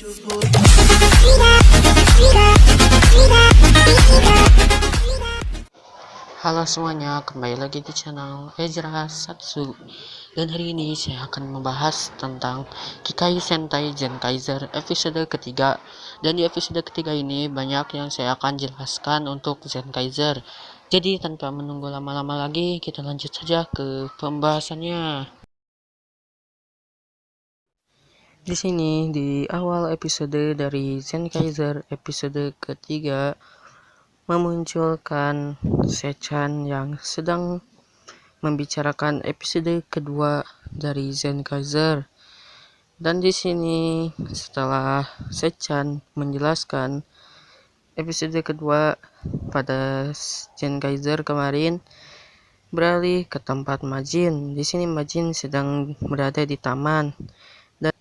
Halo semuanya, kembali lagi di channel Ezra Satsu. Dan hari ini saya akan membahas tentang Kikai Sentai Zenkaizer episode ketiga. Dan di episode ketiga ini banyak yang saya akan jelaskan untuk Zenkaizer. Jadi tanpa menunggu lama-lama lagi, kita lanjut saja ke pembahasannya. Di sini di awal episode dari Zenkaizer episode ketiga memunculkan Sechan yang sedang membicarakan episode kedua dari Zenkaizer. Dan di sini setelah Sechan menjelaskan episode kedua pada Zenkaizer kemarin beralih ke tempat Majin. Di sini Majin sedang berada di taman. Dan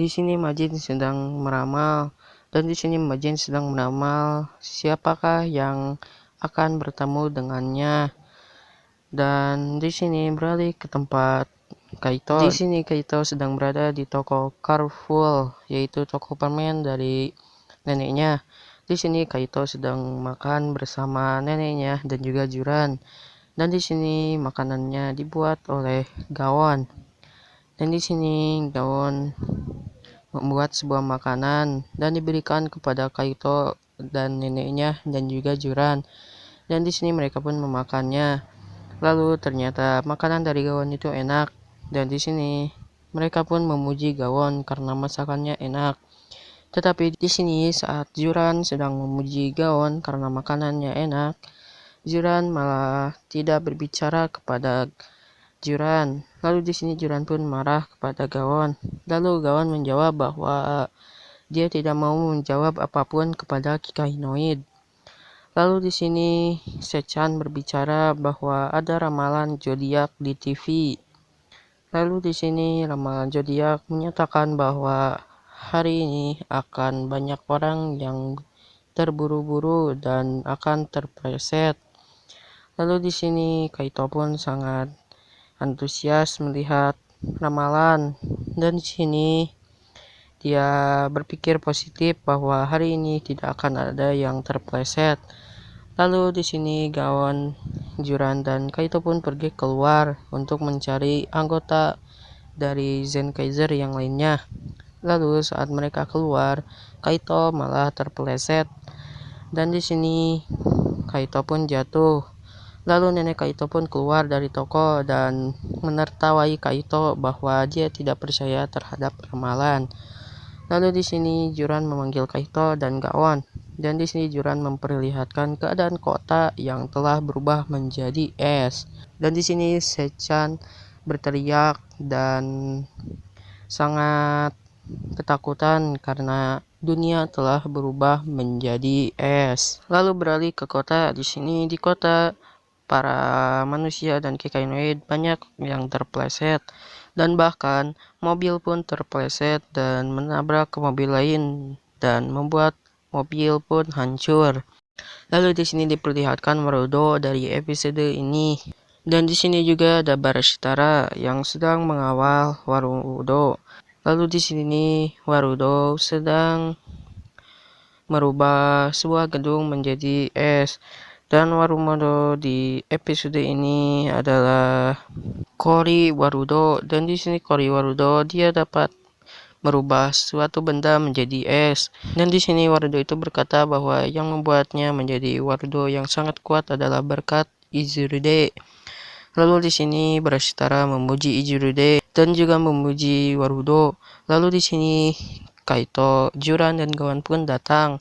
di sini Majin sedang meramal. Dan di sini Majin sedang meramal siapakah yang akan bertemu dengannya. Dan di sini beralih ke tempat Kaito. Di sini Kaito sedang berada di toko Carrefour, yaitu toko permen dari neneknya. Di sini Kaito sedang makan bersama neneknya dan juga Juran. Dan di sini makanannya dibuat oleh Gawon. Dan di sini Gawon membuat sebuah makanan dan diberikan kepada Kaito dan neneknya dan juga Juran. Dan di sini mereka pun memakannya. Lalu ternyata makanan dari Gawon itu enak. Dan di sini mereka pun memuji Gawon karena masakannya enak. Tetapi di sini saat Juran sedang memuji Gawon karena makanannya enak, Juran malah tidak berbicara kepada Juran. Lalu di sini Juran pun marah kepada Gawon. Lalu Gawon menjawab bahwa dia tidak mau menjawab apapun kepada Kikainoid. Lalu di sini Sechan berbicara bahwa ada ramalan zodiak di TV. Lalu di sini ramalan zodiak menyatakan bahwa hari ini akan banyak orang yang terburu-buru dan akan terpleset. Lalu di sini Kaito pun sangat antusias melihat ramalan, dan di sini dia berpikir positif bahwa hari ini tidak akan ada yang terpleset. Lalu di sini Gawon, Juran dan Kaito pun pergi keluar untuk mencari anggota dari Zenkaizer yang lainnya. Lalu saat mereka keluar, Kaito malah terpeleset. Dan di sini Kaito pun jatuh. Lalu nenek Kaito pun keluar dari toko dan menertawai Kaito bahwa dia tidak percaya terhadap ramalan. Lalu di sini Juran memanggil Kaito dan Gawon. Dan di sini Juran memperlihatkan keadaan kota yang telah berubah menjadi es. Dan di sini Sechan berteriak dan sangat ketakutan karena dunia telah berubah menjadi es. Lalu beralih ke kota. Di sini di kota para manusia dan Kikainoid banyak yang terpleset, dan bahkan mobil pun terpleset dan menabrak ke mobil lain dan membuat mobil pun hancur. Lalu di sini diperlihatkan Marudo dari episode ini. Dan di sini juga ada Barashitara yang sedang mengawal Warudo. Lalu di sini Warudo sedang merubah sebuah gedung menjadi es. Dan Warudo di episode ini adalah Kori Warudo. Dan di sini Kori Warudo dia dapat merubah suatu benda menjadi es. Dan di sini Warudo itu berkata bahwa yang membuatnya menjadi Warudo yang sangat kuat adalah berkat Izurude. Lalu di sini Barashitara memuji Izurude dan juga memuji Warudo. Lalu di sini Kaito, Juran dan Gawon pun datang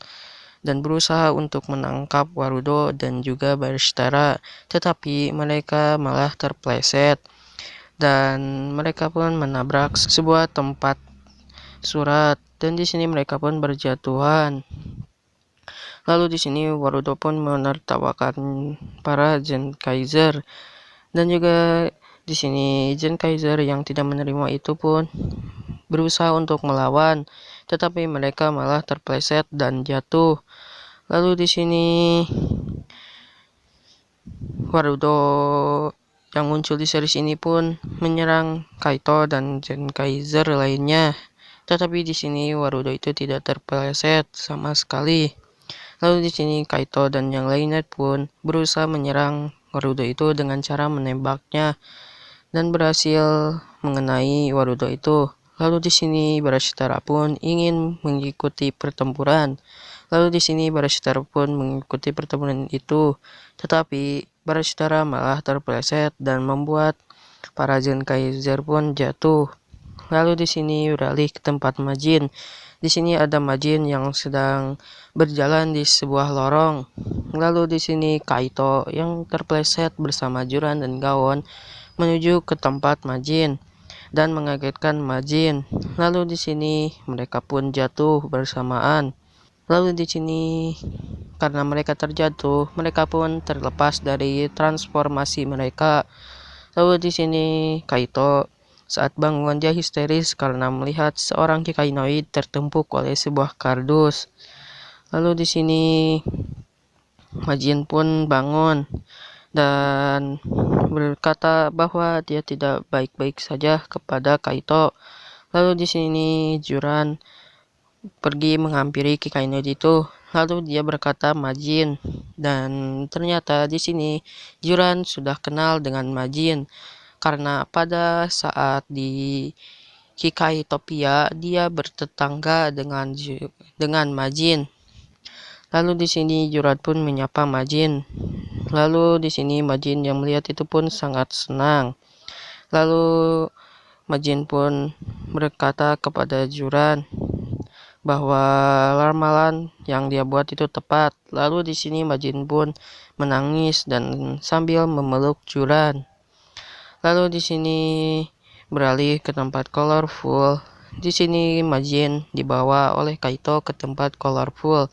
dan berusaha untuk menangkap Warudo dan juga Barashitara, tetapi mereka malah terpleset dan mereka pun menabrak sebuah tempat surat, dan di sini mereka pun berjatuhan. Lalu di sini Warudo pun menertawakan para Zenkaizer, dan juga di sini Zenkaizer yang tidak menerima itu pun berusaha untuk melawan, tetapi mereka malah terpleset dan jatuh. Lalu di sini Warudo yang muncul di series ini pun menyerang Kaito dan Zenkaizer lainnya. Tetapi di sini Warudo itu tidak terpeleset sama sekali. Lalu di sini Kaito dan yang lainnya pun berusaha menyerang Warudo itu dengan cara menembaknya dan berhasil mengenai Warudo itu. Lalu di sini Barashitara pun ingin mengikuti pertempuran. Lalu di sini Barashitara pun mengikuti pertempuran itu, tetapi Barashitara malah terpeleset dan membuat para Zenkaizer pun jatuh. Lalu di sini beralih ke tempat Majin. Di sini ada Majin yang sedang berjalan di sebuah lorong. Lalu di sini Kaito yang terpeleset bersama Juran dan Gawon menuju ke tempat Majin dan mengagetkan Majin. Lalu di sini mereka pun jatuh bersamaan. Lalu di sini karena mereka terjatuh, mereka pun terlepas dari transformasi mereka. Lalu di sini Kaito saat bangun dia histeris karena melihat seorang Kikainoid tertumpuk oleh sebuah kardus. Lalu di sini Majin pun bangun dan berkata bahwa dia tidak baik-baik saja kepada Kaito. Lalu di sini Juran pergi menghampiri Kikainoid itu. Lalu dia berkata Majin, dan ternyata di sini Juran sudah kenal dengan Majin karena pada saat di Kikaitopia dia bertetangga dengan Majin. Lalu di sini Juran pun menyapa Majin. Lalu di sini Majin yang melihat itu pun sangat senang. Lalu Majin pun berkata kepada Juran bahwa ramalan yang dia buat itu tepat. Lalu di sini Majin pun menangis dan sambil memeluk Juran. Lalu di sini beralih ke tempat Colorful. Di sini Majin dibawa oleh Kaito ke tempat Colorful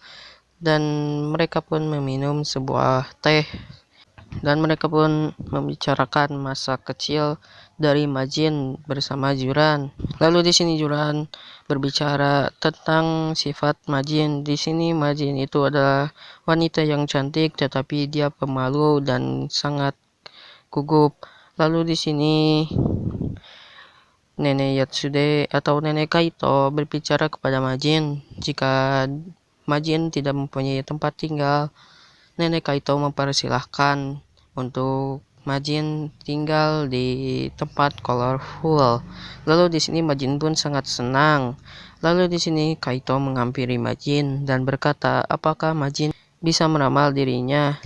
dan mereka pun meminum sebuah teh dan mereka pun membicarakan masa kecil dari Majin bersama Juran. Lalu di sini Juran berbicara tentang sifat Majin. Di sini Majin itu adalah wanita yang cantik tetapi dia pemalu dan sangat gugup. Lalu di sini Nenek Yatsude atau Nenek Kaito berbicara kepada Majin jika Majin tidak mempunyai tempat tinggal. Nenek Kaito mempersilahkan untuk Majin tinggal di tempat Colorful. Lalu di sini Majin pun sangat senang. Lalu di sini Kaito menghampiri Majin dan berkata, apakah Majin bisa meramal dirinya?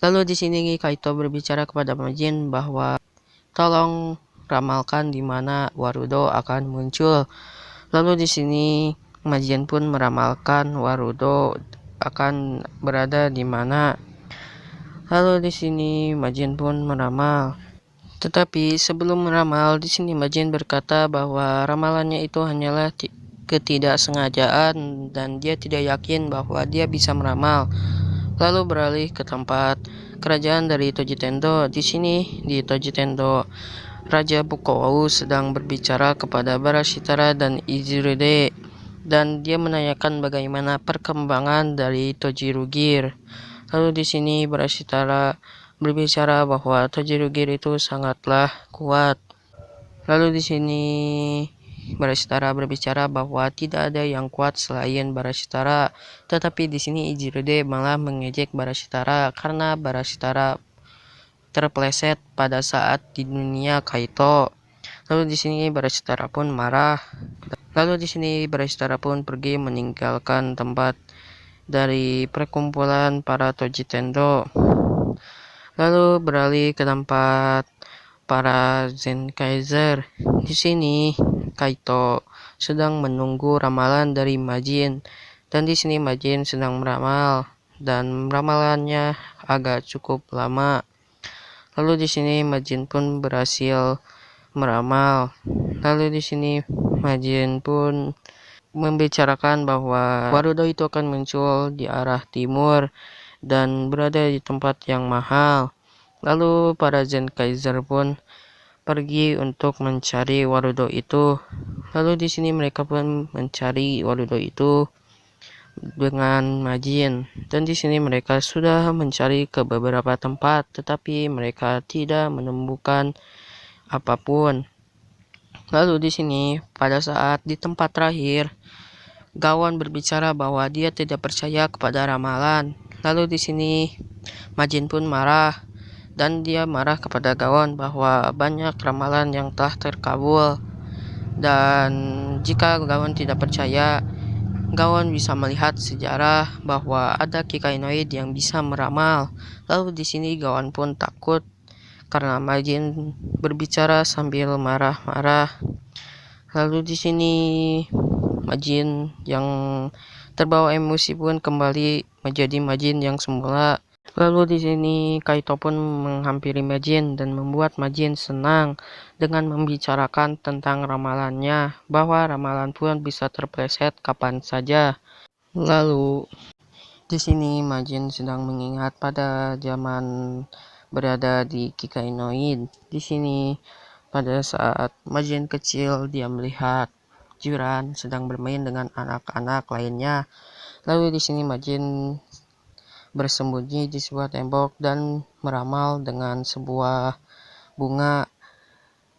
Lalu di sini Kaito berbicara kepada Majin bahwa tolong ramalkan di mana Warudo akan muncul. Lalu di sini Majin pun meramalkan Warudo akan berada di mana. Lalu di sini Majin pun meramal. Tetapi sebelum meramal, di sini Majin berkata bahwa ramalannya itu hanyalah ketidaksengajaan dan dia tidak yakin bahwa dia bisa meramal. Lalu beralih ke tempat kerajaan dari Toji Tendo. Di sini di Toji Tendo, Raja Bukowau sedang berbicara kepada Barashitara dan Izuride dan dia menanyakan bagaimana perkembangan dari Tojirugir. Lalu di sini Barashitara berbicara bahwa Tojirugir itu sangatlah kuat. Lalu di sini Barashitara berbicara bahwa tidak ada yang kuat selain Barashitara. Tetapi di sini Izuride malah mengejek Barashitara karena Barashitara terpeleset pada saat di dunia Kaito. Lalu di sini Barashitara pun marah. Lalu di sini Barashitara pun pergi meninggalkan tempat dari perkumpulan para Toji Tendo. Lalu beralih ke tempat para Zenkaizer. Di sini Kaito sedang menunggu ramalan dari Majin dan di sini Majin sedang meramal dan ramalannya agak cukup lama. Lalu di sini Majin pun berhasil meramal. Lalu di sini Majin pun membicarakan bahwa Warudo itu akan muncul di arah timur dan berada di tempat yang mahal. Lalu para Zenkaizer pun pergi untuk mencari Warudo itu. Lalu di sini mereka pun mencari Warudo itu dengan Majin dan di sini mereka sudah mencari ke beberapa tempat tetapi mereka tidak menemukan apapun. Lalu di sini pada saat di tempat terakhir, Gawon berbicara bahwa dia tidak percaya kepada ramalan. Lalu di sini Majin pun marah dan dia marah kepada Gawon bahwa banyak ramalan yang telah terkabul, dan jika Gawon tidak percaya, Gawon bisa melihat sejarah bahwa ada Kikainoid yang bisa meramal. Lalu di sini Gawon pun takut karena Majin berbicara sambil marah-marah. Lalu di sini Majin yang terbawa emosi pun kembali menjadi Majin yang semula. Lalu di sini Kaito pun menghampiri Majin dan membuat Majin senang dengan membicarakan tentang ramalannya, bahwa ramalan pun bisa terpleset kapan saja. Lalu di sini Majin sedang mengingat pada zaman berada di Kikainoid. Di sini pada saat Majin kecil, dia melihat Juran sedang bermain dengan anak-anak lainnya. Lalu di sini Majin bersembunyi di sebuah tembok dan meramal dengan sebuah bunga.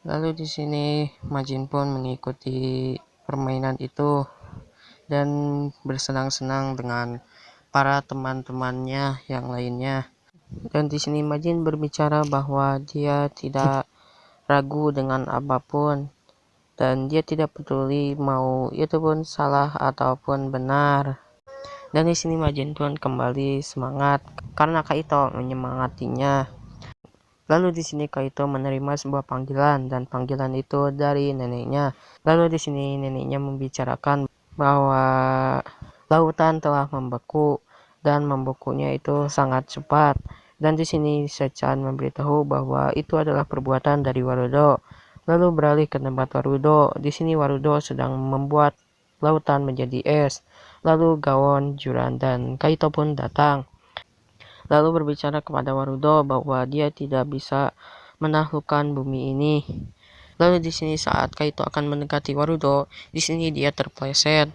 Lalu di sini Majin pun mengikuti permainan itu dan bersenang-senang dengan para teman-temannya yang lainnya. Dan di sini Majin berbicara bahwa dia tidak ragu dengan apapun, dan dia tidak peduli mau itu pun salah ataupun benar. Dan di sini Majin pun kembali semangat karena Kaito menyemangatinya. Lalu di sini Kaito menerima sebuah panggilan, dan panggilan itu dari neneknya. Lalu di sini neneknya membicarakan bahwa lautan telah membeku, dan membekunya itu sangat cepat. Dan di sini Sechan memberitahu bahwa itu adalah perbuatan dari Warudo. Lalu beralih ke tempat Warudo. Di sini Warudo sedang membuat lautan menjadi es. Lalu Gawon, Juran, dan Kaito pun datang. Lalu berbicara kepada Warudo bahwa dia tidak bisa menaklukkan bumi ini. Lalu di sini saat Kaito akan mendekati Warudo, di sini dia terpleset.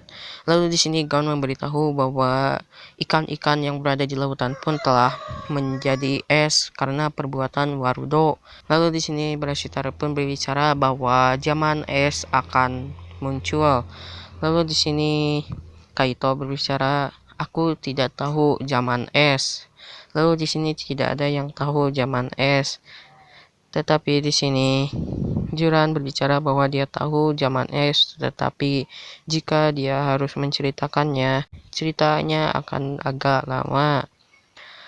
Lalu di sini Gon memberitahu bahwa ikan-ikan yang berada di lautan pun telah menjadi es karena perbuatan Warudo. Lalu di sini Brashitara pun berbicara bahwa zaman es akan muncul. Lalu di sini Kaito berbicara, aku tidak tahu zaman es. Lalu di sini tidak ada yang tahu zaman es. Tetapi di sini Juran berbicara bahwa dia tahu zaman es, tetapi jika dia harus menceritakannya, ceritanya akan agak lama.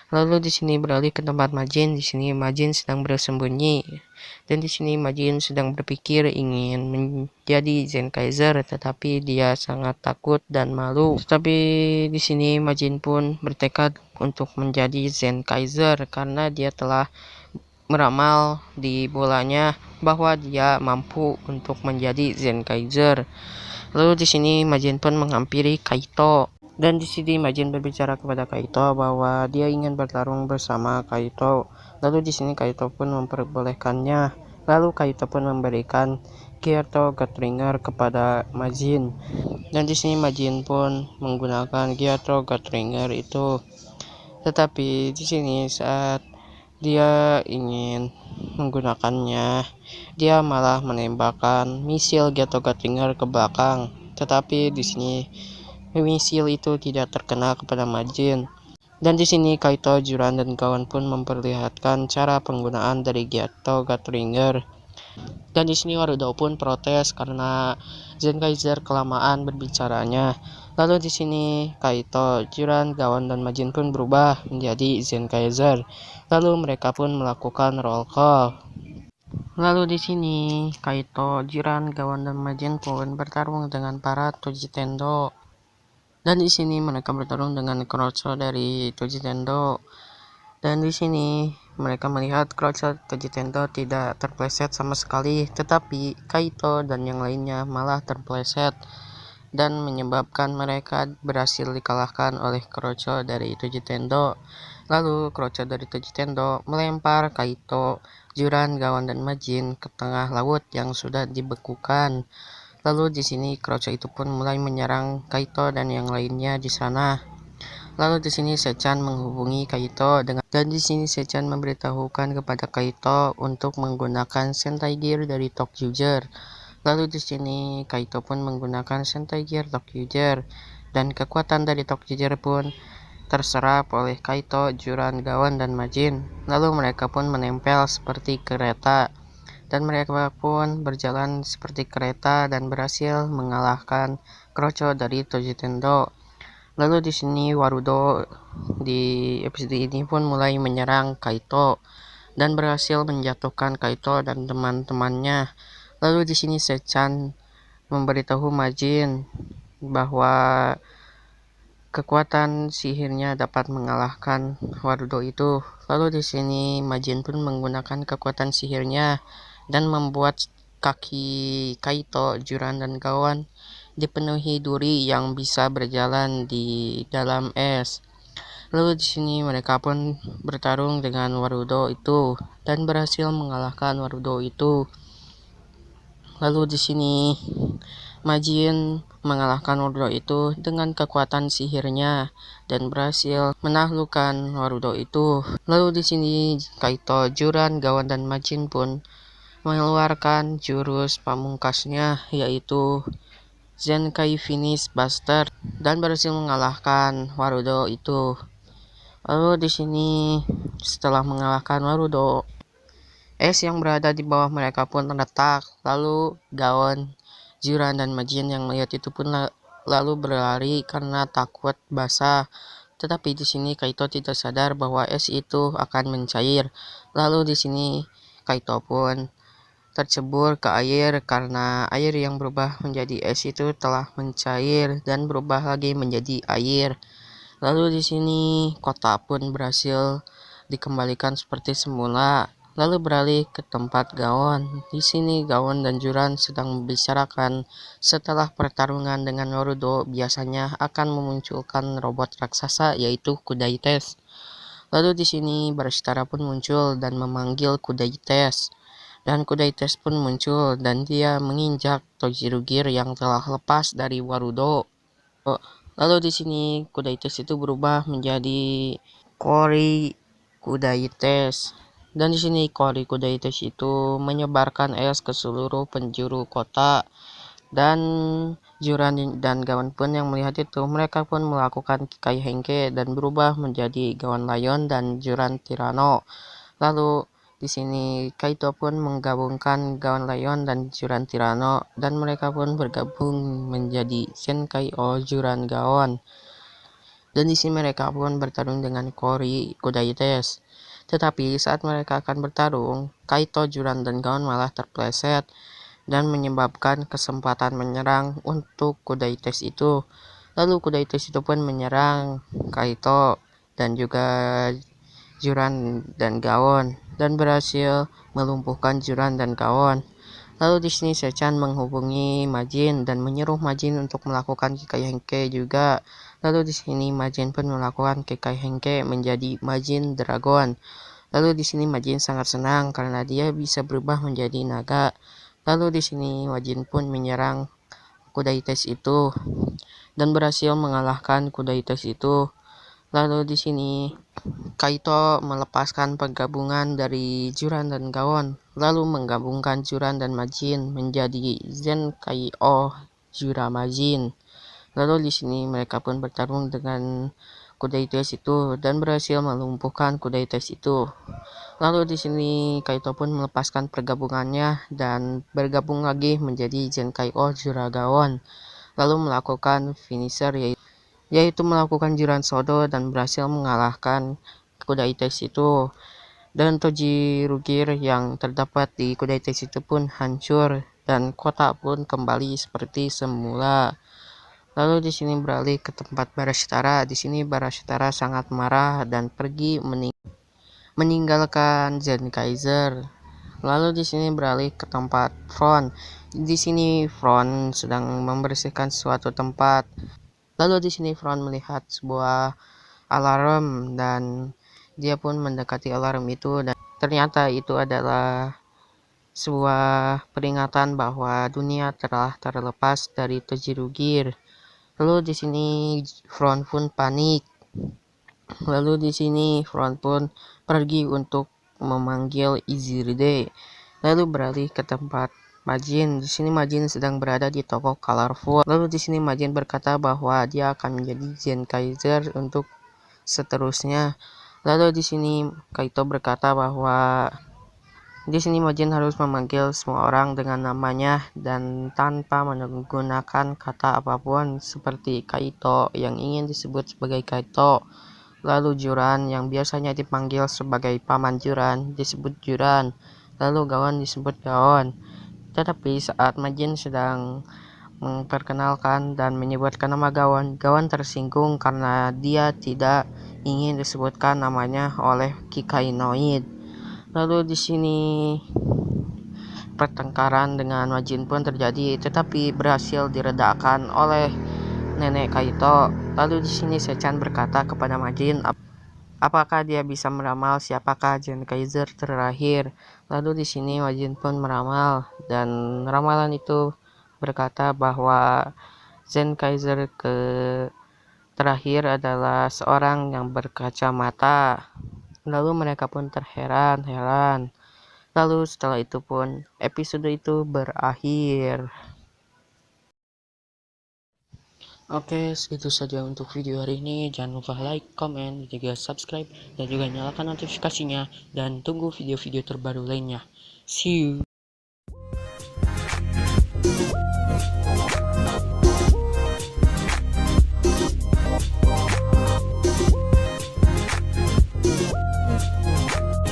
Lalu di sini beralih ke tempat Majin. Di sini Majin sedang bersembunyi, dan di sini Majin sedang berpikir ingin menjadi Zenkaiser, tetapi dia sangat takut dan malu. Tetapi di sini Majin pun bertekad untuk menjadi Zenkaiser karena dia telah meramal di bolanya bahwa dia mampu untuk menjadi Zenkaiser. Lalu di sini Majin pun menghampiri Kaito, dan di sini Majin berbicara kepada Kaito bahwa dia ingin bertarung bersama Kaito. Lalu di sini Kaito pun memperbolehkannya. Lalu Kaito pun memberikan Gyatso Gatringer kepada Majin, dan di sini Majin pun menggunakan Gyatso Gatringer itu. Tetapi di sini saat dia ingin menggunakannya, dia malah menembakkan misil Gyatso Gatringer ke belakang. Tetapi di sini misil itu tidak terkena kepada Majin. Dan di sini Kaito, Juran, dan kawan pun memperlihatkan cara penggunaan dari Gyatso Gatringer. Dan di sini Warudo pun protes karena Zenkaiser kelamaan berbicaranya. Lalu di sini Kaito, Juran, Gawon, dan Majin pun berubah menjadi Zenkaiser. Lalu mereka pun melakukan roll call. Lalu di sini Kaito, Juran, Gawon, dan Majin pun bertarung dengan para Tojitendo. Dan di sini mereka bertarung dengan Krocho dari Tojitendo. Dan di sini mereka melihat Krocho Tojitendo tidak terpleset sama sekali, tetapi Kaito dan yang lainnya malah terpleset, dan menyebabkan mereka berhasil dikalahkan oleh Krocho dari Tojitendo. Lalu Krocho dari Tojitendo melempar Kaito, Juran, Gawon, dan Majin ke tengah laut yang sudah dibekukan. Lalu di sini Krocho itu pun mulai menyerang Kaito dan yang lainnya di sana. Lalu di sini Sechan menghubungi Kaito dan di sini Sechan memberitahukan kepada Kaito untuk menggunakan Sentai Gear dari Tokyo. Lalu di sini Kaito pun menggunakan Sentai Gear Tokyo-Ger, dan kekuatan dari Tokyo-Ger pun terserap oleh Kaito, Juran, Gaon, dan Majin. Lalu mereka pun menempel seperti kereta, dan mereka pun berjalan seperti kereta dan berhasil mengalahkan Kroco dari Toji Tendo. Lalu di sini Warudo di episode ini pun mulai menyerang Kaito dan berhasil menjatuhkan Kaito dan teman-temannya. Lalu di sini Sechan memberitahu Majin bahwa kekuatan sihirnya dapat mengalahkan Warudo itu. Lalu di sini Majin pun menggunakan kekuatan sihirnya dan membuat kaki Kaito, Juran, dan kawan dipenuhi duri yang bisa berjalan di dalam es. Lalu di sini mereka pun bertarung dengan Warudo itu dan berhasil mengalahkan Warudo itu. Lalu di sini Majin mengalahkan Warudo itu dengan kekuatan sihirnya dan berhasil menaklukkan Warudo itu. Lalu di sini Kaito, Juran, Gawan, dan Majin pun mengeluarkan jurus pamungkasnya, yaitu Zenkai Finish Buster, dan berhasil mengalahkan Warudo itu. Lalu di sini setelah mengalahkan Warudo, es yang berada di bawah mereka pun retak. Lalu Gaon, Juran, dan Majin yang melihat itu pun lalu berlari karena takut basah. Tetapi di sini Kaito tidak sadar bahwa es itu akan mencair. Lalu di sini Kaito pun tercebur ke air karena air yang berubah menjadi es itu telah mencair dan berubah lagi menjadi air. Lalu di sini kota pun berhasil dikembalikan seperti semula. Lalu beralih ke tempat Gaon. Di sini Gaon dan Juran sedang membicarakan setelah pertarungan dengan Naruto biasanya akan memunculkan robot raksasa, yaitu Kudaites. Lalu di sini Barashitara pun muncul dan memanggil Kudaites. Dan Kudaites pun muncul dan dia menginjak Tojiru-Gear yang telah lepas dari Warudo. Lalu di sini Kudaites itu berubah menjadi Kori Kudaites. Dan di sini Kori Kudaites itu menyebarkan es ke seluruh penjuru kota. Dan Juran dan Gaon pun yang melihat itu, mereka pun melakukan Kikai Henke dan berubah menjadi Gaon Lion dan Juran Tirano. Lalu di sini Kaito pun menggabungkan Gaon Lion dan Juran Tirano dan mereka pun bergabung menjadi Zenkai O Juran Gaon. Dan di sini mereka pun bertarung dengan Kori Kudaites. Tetapi saat mereka akan bertarung, Kaito, Juran, dan Gaon malah terpleset dan menyebabkan kesempatan menyerang untuk Kudaites itu. Lalu Kudaites itu pun menyerang Kaito dan juga Juran dan Gaon dan berhasil melumpuhkan Juran dan Gaon. Lalu di sini Sechan menghubungi Majin dan menyuruh Majin untuk melakukan Kikai Henke juga. Lalu di sini Majin pun melakukan Kikai Henke menjadi Majin Dragon. Lalu di sini Majin sangat senang karena dia bisa berubah menjadi naga. Lalu di sini Majin pun menyerang Kudaites itu dan berhasil mengalahkan Kudaites itu. Lalu di sini Kaito melepaskan penggabungan dari Juran dan Gaon, lalu menggabungkan Juran dan Majin menjadi Zenkai O Jura Majin. Lalu di sini mereka pun bertarung dengan Kudaites itu dan berhasil melumpuhkan Kudaites itu. Lalu di sini Kaito pun melepaskan pergabungannya dan bergabung lagi menjadi Zenkai O Jura Gaon, lalu melakukan finisher yaitu melakukan Juran Sodo dan berhasil mengalahkan Kudaites itu. Dan Tojiru-Gear yang terdapat di Kudaites itu pun hancur dan kota pun kembali seperti semula. Lalu di sini beralih ke tempat Barashitara. Di sini Barashitara sangat marah dan pergi meninggalkan Zenkaizer. Lalu di sini beralih ke tempat Front. Di sini Front sedang membersihkan suatu tempat. Lalu di sini Front melihat sebuah alarm dan dia pun mendekati alarm itu dan ternyata itu adalah sebuah peringatan bahwa dunia telah terlepas dari Tojiru-Gear. Lalu di sini Front pun panik. Lalu di sini Front pun pergi untuk memanggil Izirde. Lalu beralih ke tempat Majin. Di sini Majin sedang berada di toko Colorful. Lalu di sini Majin berkata bahwa dia akan menjadi Zen Kaiser untuk seterusnya. Lalu di sini Kaito berkata bahwa di sini Majin harus memanggil semua orang dengan namanya dan tanpa menggunakan kata apapun seperti Kaito yang ingin disebut sebagai Kaito. Lalu Juran yang biasanya dipanggil sebagai Paman Juran disebut Juran. Lalu Gaon disebut Gaon. Tetapi saat Majin sedang memperkenalkan dan menyebutkan nama Gaon, Gaon tersinggung karena dia tidak ingin disebutkan namanya oleh Kikainoid. Lalu di sini pertengkaran dengan Majin pun terjadi, tetapi berhasil diredakan oleh nenek Kaito. Lalu di sini Sechan berkata kepada Majin, apakah dia bisa meramal siapakah Zen Kaiser terakhir? Lalu di sini Majin pun meramal dan ramalan itu berkata bahwa Zen Kaiser terakhir adalah seorang yang berkacamata. Lalu mereka pun terheran-heran. Lalu setelah itu pun episode itu berakhir. Oke, segitu saja untuk video hari ini. Jangan lupa like, comment, dan juga subscribe, dan juga nyalakan notifikasinya. Dan tunggu video-video terbaru lainnya. See you.